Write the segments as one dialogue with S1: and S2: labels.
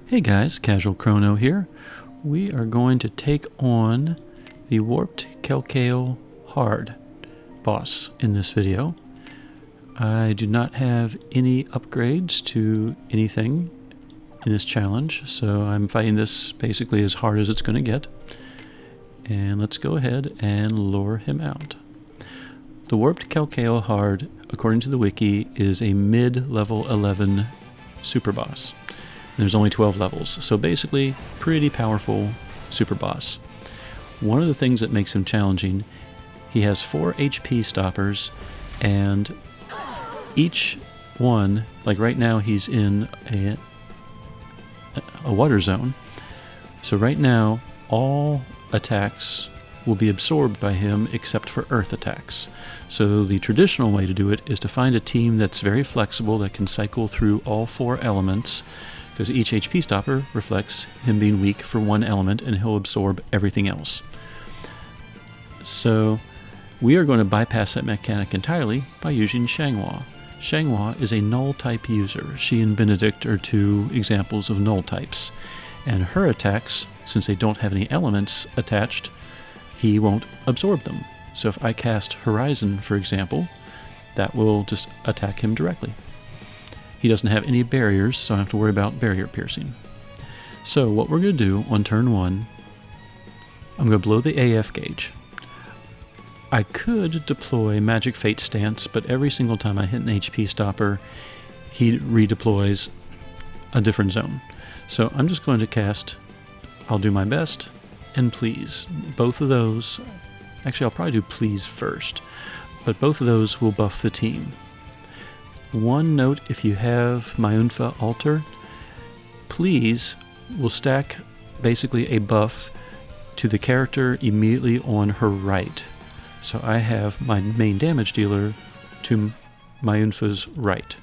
S1: Hey guys, Casual Crono here. We are going to take on the Warped Kelkale hard boss in this video. I do not have any upgrades to anything in this challenge, so I'm fighting this basically as hard as it's going to get. And let's go ahead and lure him out. The Warped Kelkale hard, according to the wiki, is a mid-level 11 super boss. There's only 12 levels, so basically pretty powerful super boss. One of the things that makes him challenging, he has 4 HP stoppers, and each one, like right now he's in a water zone, so right now all attacks will be absorbed by him except for earth attacks. So the traditional way to do it is to find a team that's very flexible, that can cycle through all 4 elements, because each HP stopper reflects him being weak for one element and he'll absorb everything else. So we are going to bypass that mechanic entirely by using Xianhua. Xianhua is a null type user. She and Benedict are 2 examples of null types. And her attacks, since they don't have any elements attached, he won't absorb them. So if I cast Horizon, for example, that will just attack him directly. He doesn't have any barriers, so I don't have to worry about barrier piercing. So what we're going to do on turn 1, I'm going to blow the AF gauge. I could deploy Magic Fate Stance, but every single time I hit an HP stopper, he redeploys a different zone. So I'm just going to cast I'll Do My Best and Please. Both of those, actually I'll probably do Please first, but both of those will buff the team. One note, if you have Myunfa Alter, Please will stack basically a buff to the character immediately on her right. So I have my main damage dealer to Myunfa's right.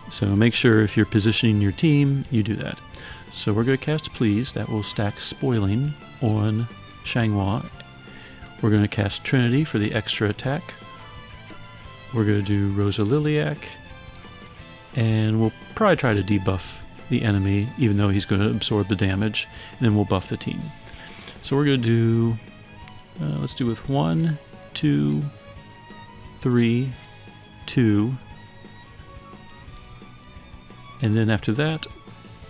S1: So make sure if you're positioning your team, you do that. So we're going to cast Please. That will stack Spoiling on Xianhua. We're going to cast Trinity for the extra attack. We're going to do Rosa Liliac, and we'll probably try to debuff the enemy, even though he's going to absorb the damage, and then we'll buff the team. So we're going to do, let's do with 1, 2, 3, 2, and then after that,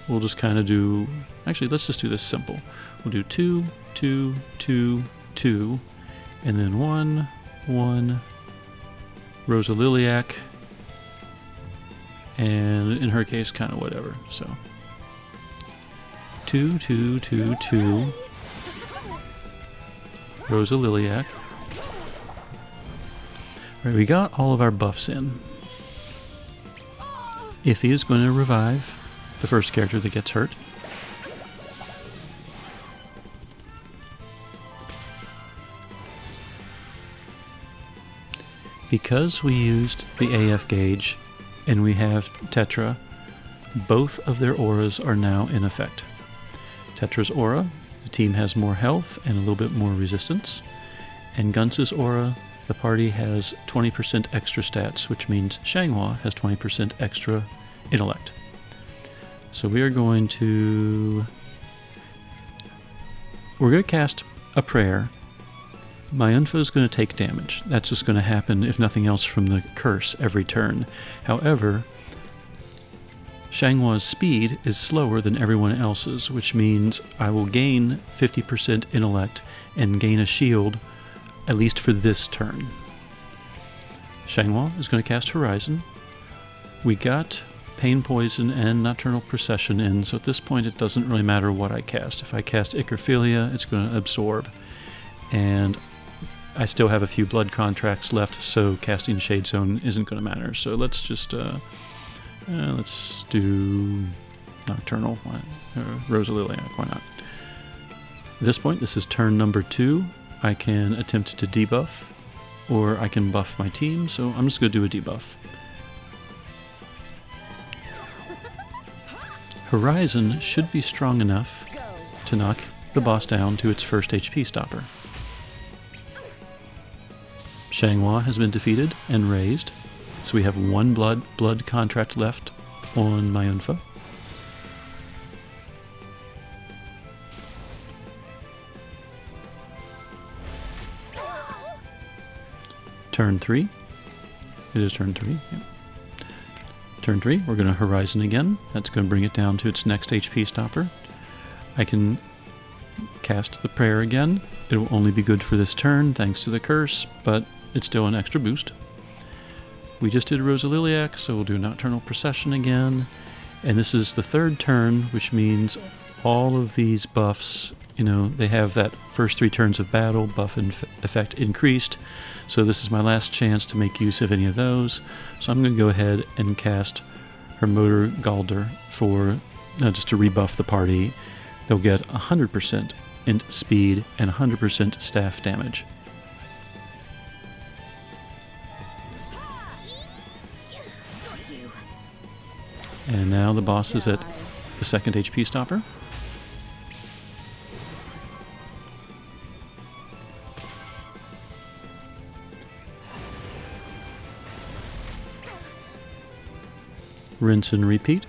S1: we'll just kind of do, actually let's just do this simple. We'll do 2, 2, 2, 2, and then 1, 1, Rosa Liliac, and in her case, kind of whatever. So 2, 2, 2, 2, Rosa Liliac. All right, we got all of our buffs in. Iphi is going to revive the first character that gets hurt. Because we used the AF gauge and we have Tetra, both of their auras are now in effect. Tetra's aura, the team has more health and a little bit more resistance. And Gunz's aura, the party has 20% extra stats, which means Xianhua has 20% extra intellect. So we're going to cast a prayer. Myunfa is going to take damage. That's just going to happen, if nothing else, from the curse every turn. However, Xianhua's speed is slower than everyone else's, which means I will gain 50% intellect and gain a shield, at least for this turn. Xianhua is going to cast Horizon. We got Pain Poison and Nocturnal Procession in, so at this point it doesn't really matter what I cast. If I cast Icrophilia, it's going to absorb. And I still have a few blood contracts left, so casting Shade Zone isn't going to matter. So let's just, let's do Nocturnal, Rosa Liliac, why not? At this point, this is turn number 2. I can attempt to debuff, or I can buff my team, so I'm just going to do a debuff. Horizon should be strong enough to knock the boss down to its first HP stopper. Xianhua has been defeated and raised, so we have 1 blood contract left on Myunfa. Turn 3. It is turn 3. Yep. Turn 3, we're going to Horizon again. That's going to bring it down to its next HP stopper. I can cast the prayer again. It will only be good for this turn thanks to the curse, but it's still an extra boost. We just did Rosaliliac, so we'll do Nocturnal Procession again. And this is the third turn, which means all of these buffs, they have that first 3 turns of battle buff effect increased. So this is my last chance to make use of any of those. So I'm going to go ahead and cast Hermoder Galder for just to rebuff the party. They'll get 100% int speed and 100% staff damage. And now the boss is at the second HP stopper. Rinse and repeat.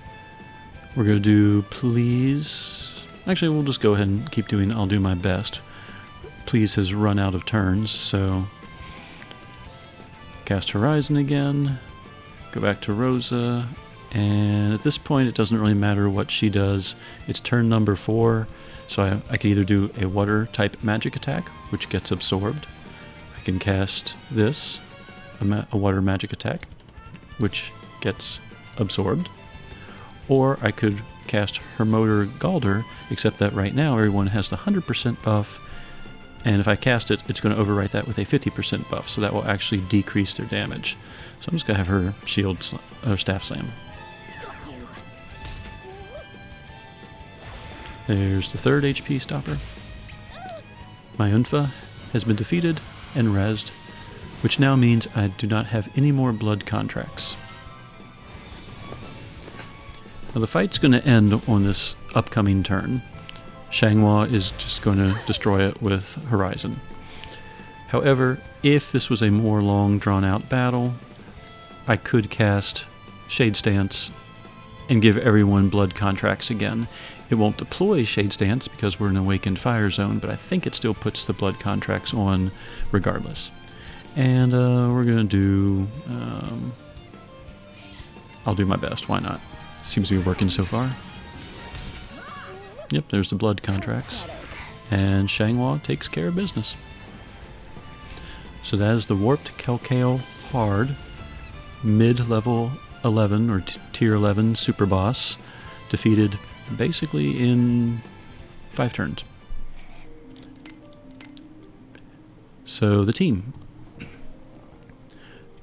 S1: We're going to do please. Actually, we'll just go ahead and keep doing I'll do my best. Please has run out of turns, so cast Horizon again. Go back to Rosa. And at this point, it doesn't really matter what she does. It's turn number 4, so I can either do a water-type magic attack, which gets absorbed. I can cast this, a water magic attack, which gets absorbed. Or I could cast Hermoder Galder, except that right now everyone has the 100% buff, and if I cast it, it's going to overwrite that with a 50% buff, so that will actually decrease their damage. So I'm just going to have her Staff Slam. There's the third HP stopper. Myunfa has been defeated and rezzed, which now means I do not have any more blood contracts. Now the fight's going to end on this upcoming turn. Xianhua is just going to destroy it with Horizon. However, if this was a more long drawn-out battle, I could cast Shade Stance and give everyone blood contracts again. It won't deploy Shade Stance because we're in an Awakened Fire Zone, but I think it still puts the blood contracts on regardless. And we're going to do... I'll do my best, why not? Seems to be working so far. Yep, there's the blood contracts. And Xianhua takes care of business. So that is the Warped Kelkale Hard, mid-level 11 or tier 11 super boss, defeated basically in 5 turns. So the team.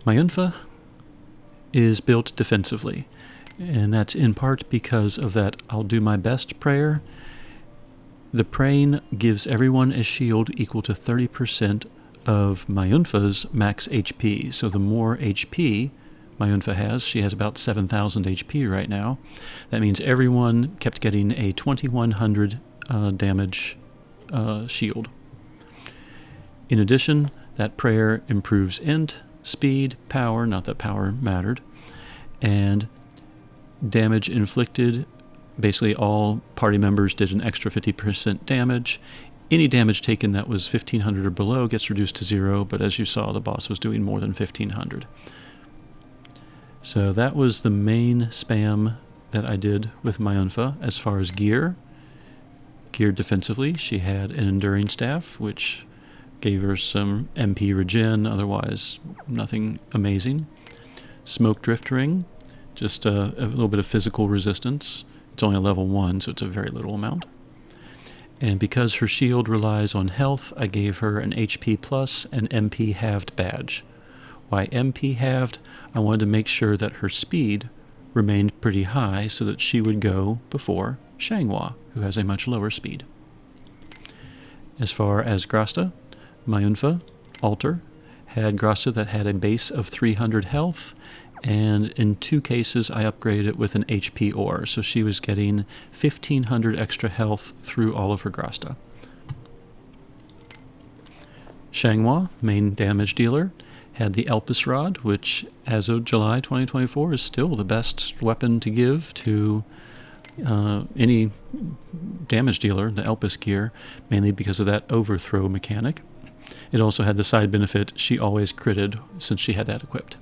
S1: Myunfa is built defensively, and that's in part because of that I'll do my best prayer. The praying gives everyone a shield equal to 30% of Myunfa's max HP, so the more HP Myunfa has, she has about 7,000 HP right now. That means everyone kept getting a 2100 damage shield. In addition, that prayer improves int, speed, power, not that power mattered, and damage inflicted. Basically all party members did an extra 50% damage. Any damage taken that was 1500 or below gets reduced to 0, but as you saw, the boss was doing more than 1500. So that was the main spam that I did with Myunfa. As far as gear, geared defensively, she had an Enduring Staff, which gave her some MP regen, otherwise nothing amazing. Smoke Drift Ring, just a little bit of physical resistance. It's only a level 1, so it's a very little amount. And because her shield relies on health, I gave her an HP plus and MP halved badge. Why MP halved? I wanted to make sure that her speed remained pretty high so that she would go before Xianhua, who has a much lower speed. As far as Grasta, Myunfa Alter had Grasta that had a base of 300 health, and in 2 cases I upgraded it with an HP ore, so she was getting 1500 extra health through all of her Grasta. Xianhua, main damage dealer, had the Elpis Rod, which as of July 2024 is still the best weapon to give to any damage dealer, the Elpis gear, mainly because of that overthrow mechanic. It also had the side benefit she always critted since she had that equipped.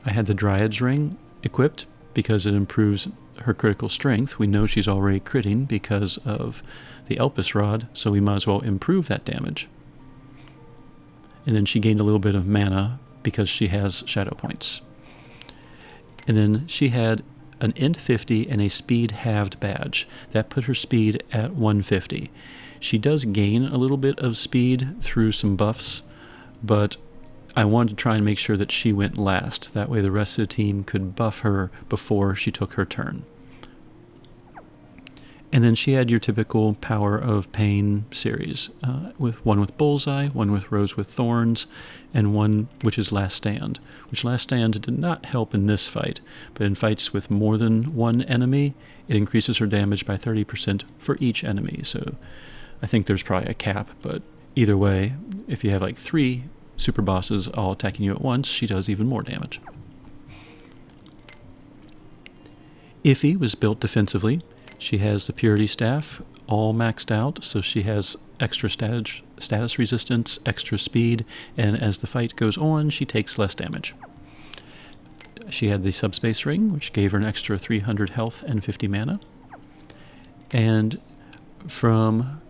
S1: I had the Dryad's Ring equipped because it improves her critical strength. We know she's already critting because of the Elpis Rod, so we might as well improve that damage. And then she gained a little bit of mana because she has shadow points. And then she had an int 50 and a speed halved badge. That put her speed at 150. She does gain a little bit of speed through some buffs, but I wanted to try and make sure that she went last. That way the rest of the team could buff her before she took her turn. And then she had your typical Power of Pain series, one with Bullseye, one with Rose with Thorns, and one which is Last Stand. Which Last Stand did not help in this fight, but in fights with more than one enemy, it increases her damage by 30% for each enemy. So I think there's probably a cap, but either way, if you have like 3 super bosses all attacking you at once, she does even more damage. Iphi was built defensively. She has the Purity Staff all maxed out, so she has extra status resistance, extra speed, and as the fight goes on, she takes less damage. She had the Subspace Ring, which gave her an extra 300 health and 50 mana. And from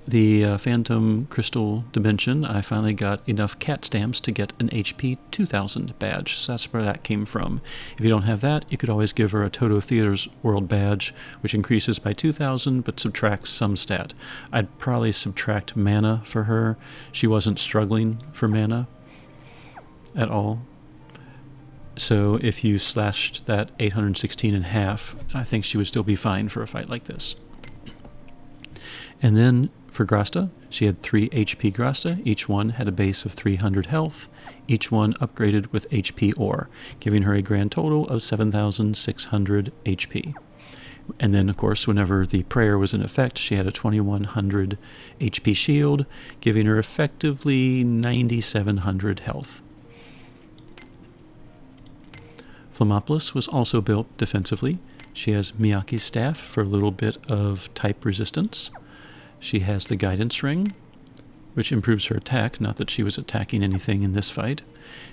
S1: the Phantom Crystal Dimension, I finally got enough cat stamps to get an HP 2000 badge, so that's where that came from. If you don't have that, you could always give her a Toto Theaters World badge, which increases by 2000 but subtracts some stat. I'd probably subtract mana for her. She wasn't struggling for mana at all. So if you slashed that 816 in half, I think she would still be fine for a fight like this. And then for Grasta, she had 3 HP Grasta. Each one had a base of 300 health. Each one upgraded with HP ore, giving her a grand total of 7,600 HP. And then, of course, whenever the prayer was in effect, she had a 2,100 HP shield, giving her effectively 9,700 health. Flammelapis was also built defensively. She has Miyaki's Staff for a little bit of type resistance. She has the Guidance Ring, which improves her attack, not that she was attacking anything in this fight.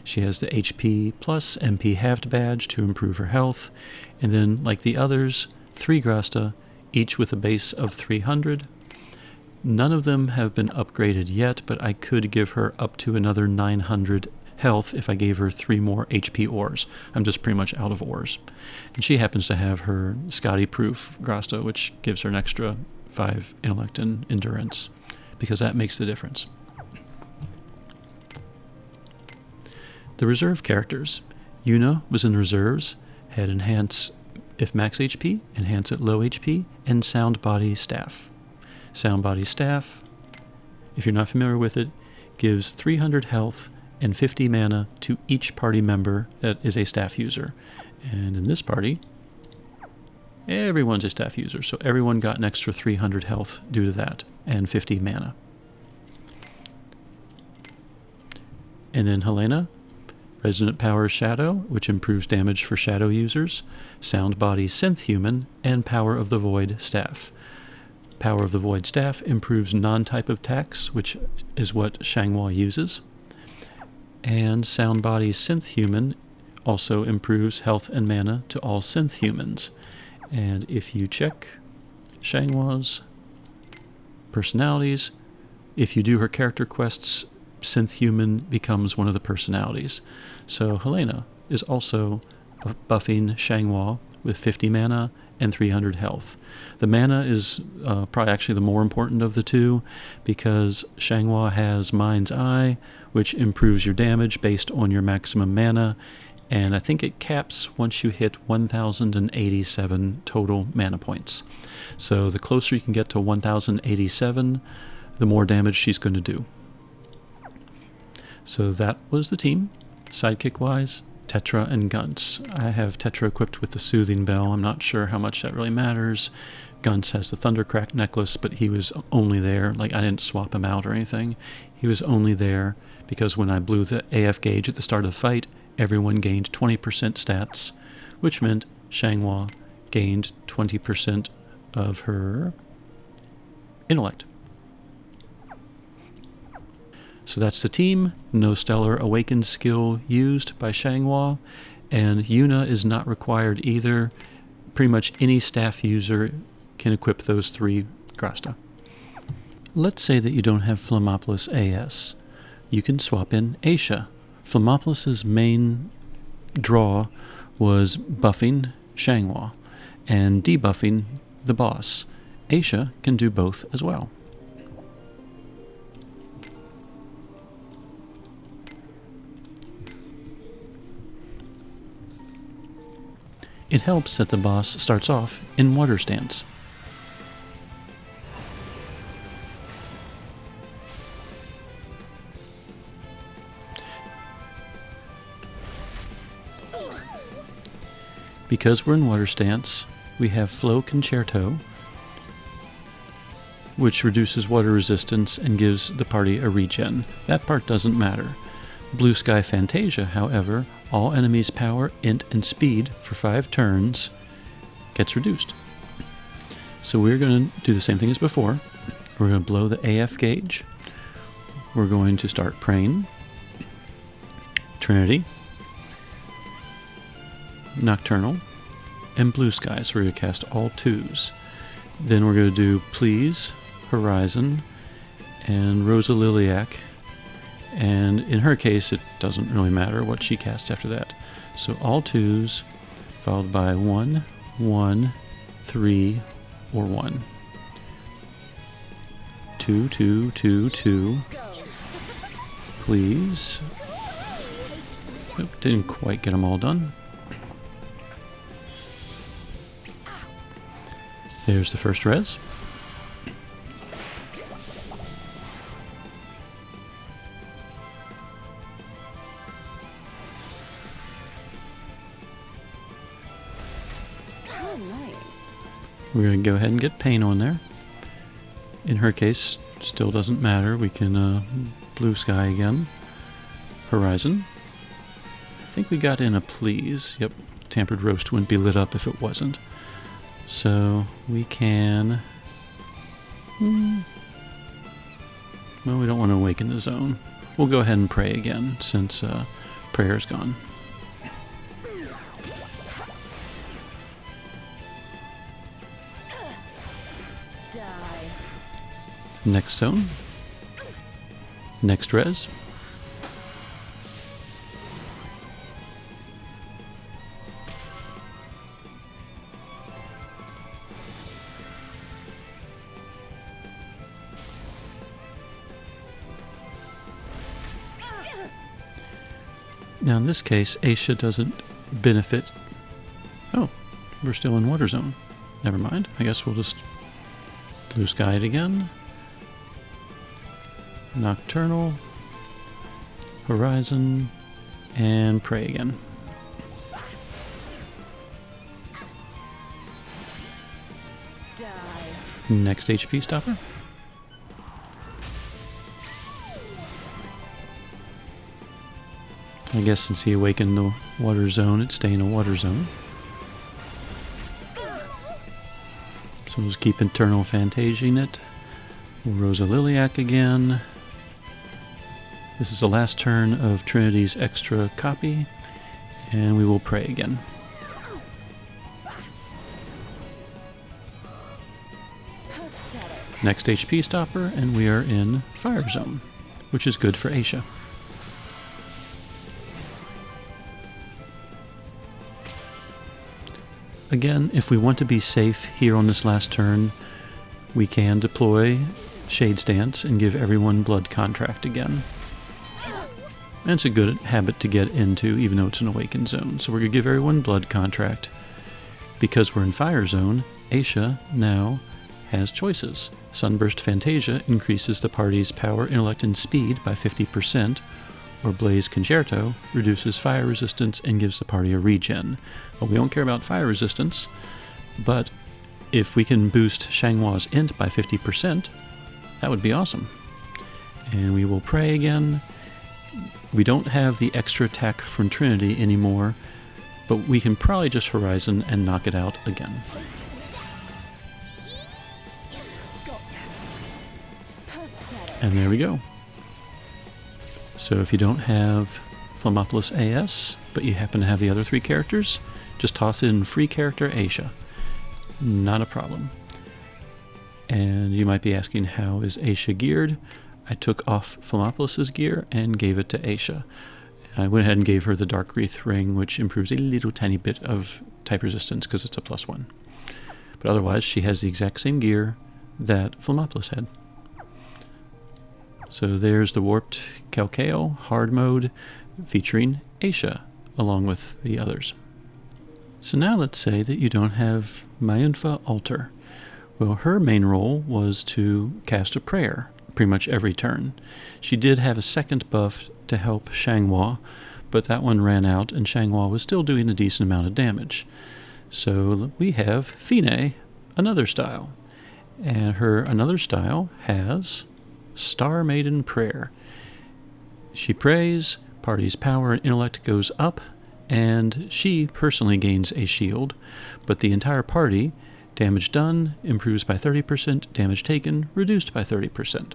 S1: She has the HP plus MP halved badge to improve her health. And then, like the others, 3 Grasta, each with a base of 300. None of them have been upgraded yet, but I could give her up to another 900 health if I gave her 3 more HP ores. I'm just pretty much out of ores. And she happens to have her Scotty-proof Grasta, which gives her an extra 5 intellect and endurance, because that makes the difference. The reserve characters. Yuna was in reserves, had Enhance if max HP, Enhance at low HP, and Sound Body Staff. Sound Body Staff, if you're not familiar with it, gives 300 health and 50 mana to each party member that is a staff user. And in this party, everyone's a staff user, so everyone got an extra 300 health due to that, and 50 mana. And then Helena, Resonant Power Shadow, which improves damage for shadow users, Sound Body Synth Human, and Power of the Void Staff. Power of the Void Staff improves non-type attacks, which is what Xianhua uses. And Sound Body Synth Human also improves health and mana to all synth humans. And if you check Xianghua's personalities, if you do her character quests, Synth Human becomes one of the personalities. So Helena is also buffing Xianhua with 50 mana and 300 health. The mana is probably actually the more important of the two, because Xianhua has Mind's Eye, which improves your damage based on your maximum mana, and I think it caps once you hit 1,087 total mana points. So the closer you can get to 1,087, the more damage she's going to do. So that was the team. Sidekick-wise, Tetra and Gunts. I have Tetra equipped with the Soothing Bell. I'm not sure how much that really matters. Gunts has the Thundercrack necklace, but he was only there. Like, I didn't swap him out or anything. He was only there because when I blew the AF gauge at the start of the fight, everyone gained 20% stats, which meant Xianhua gained 20% of her intellect. So that's the team. No Stellar Awakened skill used by Xianhua, and Yuna is not required either. Pretty much any staff user can equip those 3 Grasta. Let's say that you don't have Flammelapis AS. You can swap in Aisha. Flammelapis' main draw was buffing Xianhua and debuffing the boss. Aisha can do both as well. It helps that the boss starts off in water stance. Because we're in water stance, we have Flow Concerto, which reduces water resistance and gives the party a regen. That part doesn't matter. Blue Sky Fantasia, however, all enemies' power, int, and speed for 5 turns gets reduced. So we're going to do the same thing as before. We're going to blow the AF gauge. We're going to start praying. Trinity, Nocturnal, and Blue Sky. So we're going to cast all 2s. Then we're going to do Please, Horizon, and Rosa Liliac. And in her case, it doesn't really matter what she casts after that. So all 2s, followed by 1, 1, 3, or 1. 2, 2, 2, 2. Please. Nope, didn't quite get them all done. There's the first res. We're going to go ahead and get Pain on there. In her case, still doesn't matter. We can Blue Sky again. Horizon. I think we got in a Please. Yep, Tampered Roast wouldn't be lit up if it wasn't. So we can... Well, we don't want to awaken the zone. We'll go ahead and pray again since prayer's gone. Next zone. Next res. Now in this case, Aisha doesn't benefit... Oh, we're still in water zone. Never mind. I guess we'll just Blue Sky it again. Nocturnal, Horizon, and pray again. Die. Next HP stopper. I guess since he awakened the water zone, it's staying in a water zone. So we'll just keep Eternal Fantasiaing it. Rosa Liliac again. This is the last turn of Trinity's extra copy, and we will pray again. Next HP stopper, and we are in Fire Zone, which is good for Aisha. Again, if we want to be safe here on this last turn, we can deploy Shade Stance and give everyone Blood Contract again. And it's a good habit to get into, even though it's an Awakened Zone. So we're going to give everyone Blood Contract. Because we're in Fire Zone, Aisha now has choices. Sunburst Fantasia increases the party's power, intellect, and speed by 50%, or Blaze Concerto reduces fire resistance and gives the party a regen. Well, we don't care about fire resistance, but if we can boost Xianhua's int by 50%, that would be awesome. And we will pray again. We don't have the extra attack from Trinity anymore, but we can probably just Horizon and knock it out again. And there we go. So if you don't have Flammelapis AS, but you happen to have the other 3 characters, just toss in free character Aisha. Not a problem. And you might be asking, how is Aisha geared? I took off Flammelapis' gear and gave it to Aisha. I went ahead and gave her the Dark Wreath ring, which improves a little tiny bit of type resistance because it's a +1. But otherwise, she has the exact same gear that Flammelapis had. So there's the Warped Kelkale hard mode featuring Aisha along with the others. So now let's say that you don't have Myunfa Alter. Well, her main role was to cast a prayer pretty much every turn. She did have a second buff to help Xianhua, but that one ran out and Xianhua was still doing a decent amount of damage. So we have Feinne, another style. And her another style has Star Maiden Prayer. She prays, party's power and intellect goes up, and she personally gains a shield, but the entire party, damage done, improves by 30%, damage taken, reduced by 30%.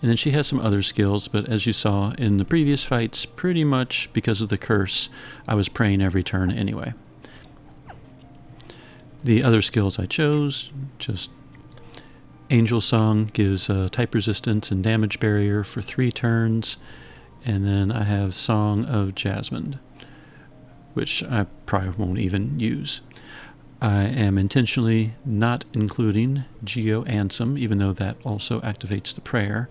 S1: And then she has some other skills, but as you saw in the previous fights, pretty much because of the curse, I was praying every turn anyway. The other skills I chose, just Angel Song gives type resistance and damage barrier for 3 turns, and then I have Song of Jasmine, which I probably won't even use. I am intentionally not including Geo Ansem, even though that also activates the prayer,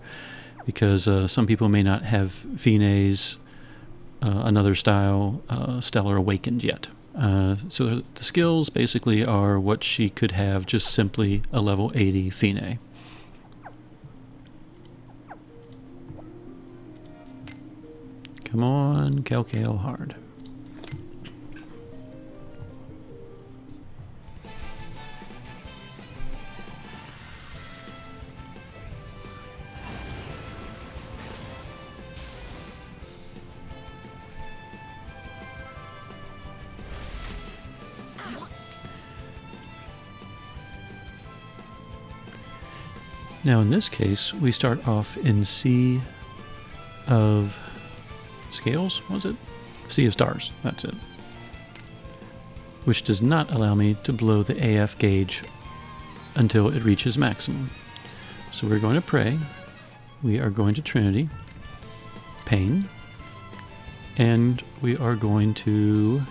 S1: because some people may not have Feinne's another style, Stellar Awakened yet. So the skills basically are what she could have just simply a level 80 Feinne. Come on, Kelkale hard. Now in this case, we start off in Sea of Scales, was it? Sea of Stars, that's it. Which does not allow me to blow the AF gauge until it reaches maximum. So we're going to pray, we are going to Trinity, Pain, and we are going to...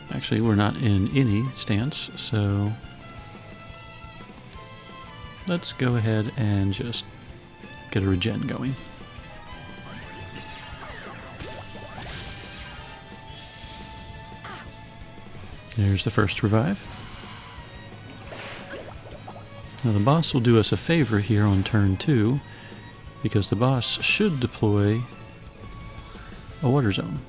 S1: Actually, we're not in any stance, so... Let's go ahead and just get a regen going. There's the first revive. Now the boss will do us a favor here on turn 2, because the boss should deploy a water zone.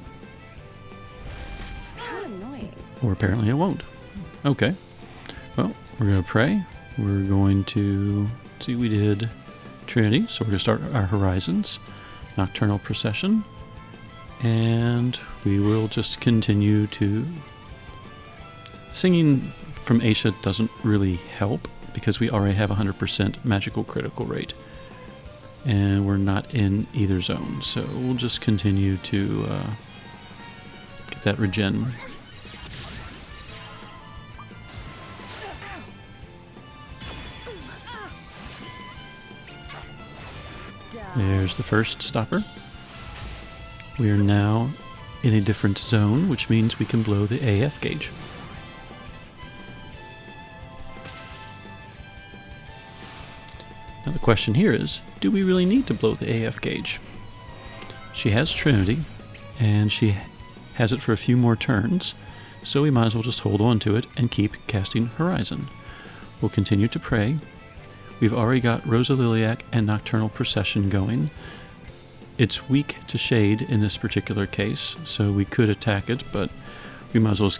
S2: How annoying.
S1: Or apparently it won't. Okay. Well, we're going to pray. We're going to see, we did Trinity, so we're going to start our Horizons, Nocturnal Procession, and we will just continue to... Singing from Aisha doesn't really help because we already have 100% magical critical rate, and we're not in either zone, so we'll just continue to get that regen. There's the first stopper. We are now in a different zone, which means we can blow the AF gauge. Now the question here is, do we really need to blow the AF gauge? She has Trinity, and she has it for a few more turns, so we might as well just hold on to it and keep casting Horizon. We'll continue to pray. We've already got Rosa Liliac and Nocturnal Procession going. It's weak to Shade in this particular case, so we could attack it, but we might as well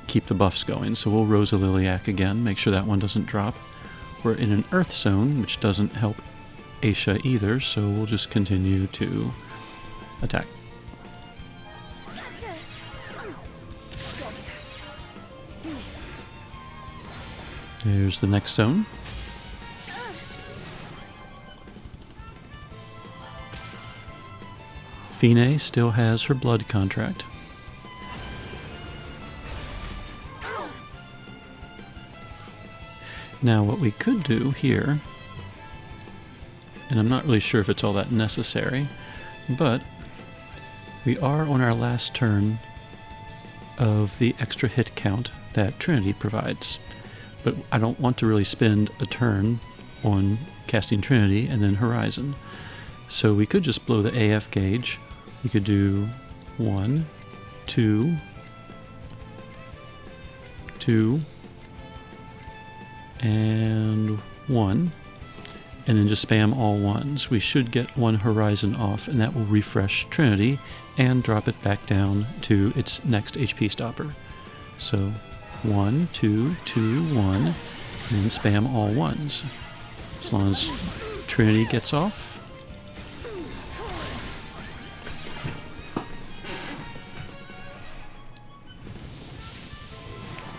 S1: keep the buffs going. So we'll Rosa Liliac again, make sure that one doesn't drop. We're in an Earth zone, which doesn't help Aisha either, so we'll just continue to attack. There's the next zone. Feinne still has her blood contract. Now what we could do here, and I'm not really sure if it's all that necessary, but we are on our last turn of the extra hit count that Trinity provides. But I don't want to really spend a turn on casting Trinity and then Horizon. So we could just blow the AF gauge. We could do 1, 2, 2, and 1, and then just spam all ones. We should get one Horizon off, and that will refresh Trinity and drop it back down to its next HP stopper. So 1, 2, 2, 1, and then spam all ones. As long as Trinity gets off.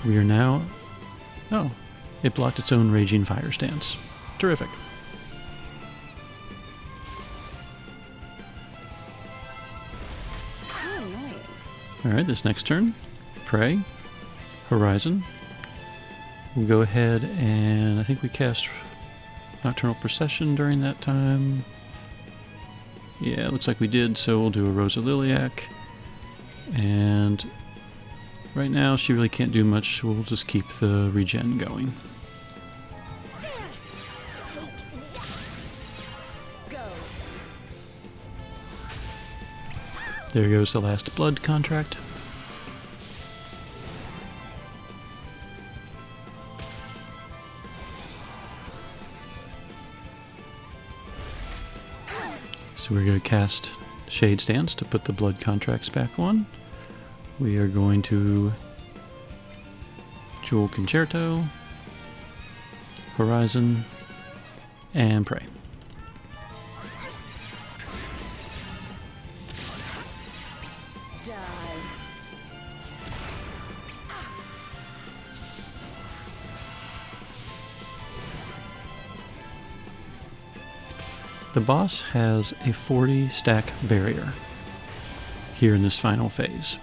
S1: We are now... Oh, it blocked its own Raging Fire stance. Terrific. Alright, this next turn, Prey, Horizon. We'll go ahead and I think we cast Nocturnal Procession during that time. Yeah, it looks like we did, so we'll do a Rosa Liliac. And right now she really can't do much, we'll just keep the regen going. There goes the last blood contract. So we're going to cast Shade Stance to put the blood contracts back on. We are going to Jewel Concerto, Horizon, and Prey. The boss has a 40 stack barrier here in this final phase.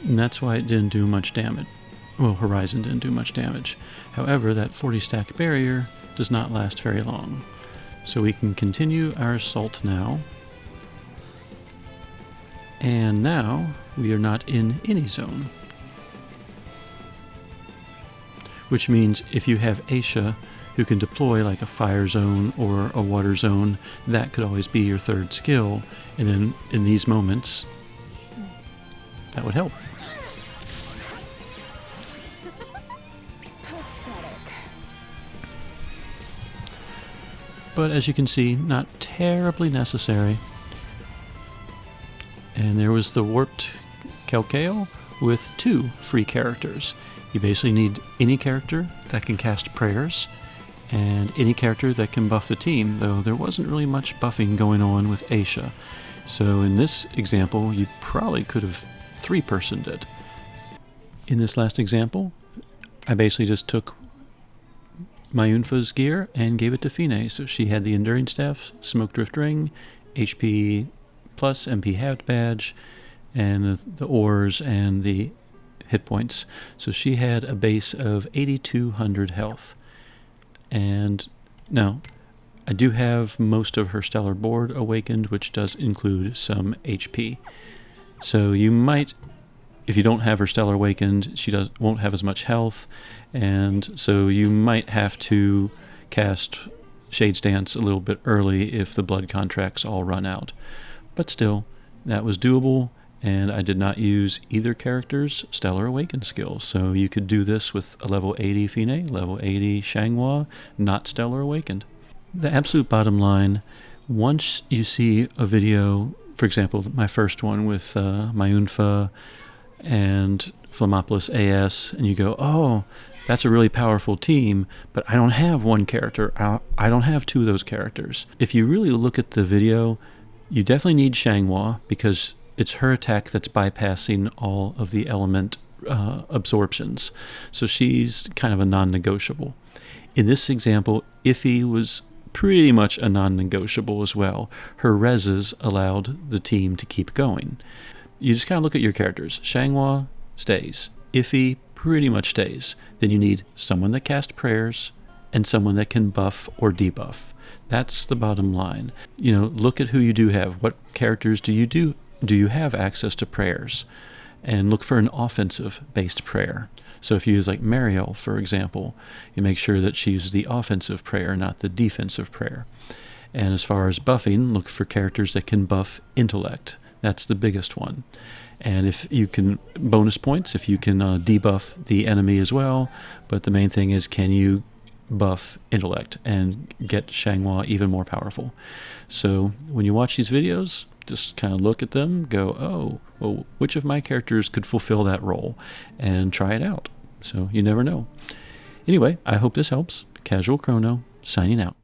S1: And that's why it didn't do much damage. Well, Horizon didn't do much damage. However, that 40 stack barrier does not last very long. So we can continue our assault now. And now we are not in any zone. Which means if you have Aisha who can deploy like a fire zone or a water zone, that could always be your third skill. And then in these moments, that would help. But as you can see, not terribly necessary. And there was the Warped Kelkale with 2 free characters. You basically need any character that can cast prayers and any character that can buff the team, though there wasn't really much buffing going on with Aisha. So in this example, you probably could have 3-personed it. In this last example, I basically just took Myunfa's gear and gave it to Feinne. So she had the Enduring Staff, Smoke Drift Ring, HP plus MP Halved Badge, and the ores and the hit points. So she had a base of 8,200 health. And now, I do have most of her Stellar Board awakened, which does include some HP. So you might, if you don't have her Stellar awakened, she won't have as much health, and so you might have to cast Shade Stance a little bit early if the blood contracts all run out. But still, that was doable. And I did not use either character's Stellar Awaken skill. So you could do this with a level 80 Feinne, level 80 Xianhua, not Stellar Awakened. The absolute bottom line, once you see a video, for example, my first one with Myunfa and Flammelapis AS, and you go, oh, that's a really powerful team, but I don't have one character. I don't have 2 of those characters. If you really look at the video, you definitely need Xianhua because it's her attack that's bypassing all of the element absorptions. So she's kind of a non-negotiable. In this example, Iphi was pretty much a non-negotiable as well. Her reses allowed the team to keep going. You just kind of look at your characters. Xianhua stays. Iphi pretty much stays. Then you need someone that casts prayers and someone that can buff or debuff. That's the bottom line. Look at who you do have. What characters do you have access to prayers? And look for an offensive-based prayer. So if you use like Mariel, for example, you make sure that she uses the offensive prayer, not the defensive prayer. And as far as buffing, look for characters that can buff intellect. That's the biggest one. And if you can, bonus points, if you can debuff the enemy as well. But the main thing is, can you buff intellect and get Xianhua even more powerful? So when you watch these videos, just kind of look at them, go, oh, well, which of my characters could fulfill that role? And try it out. So you never know. Anyway, I hope this helps. Casual Crono, signing out.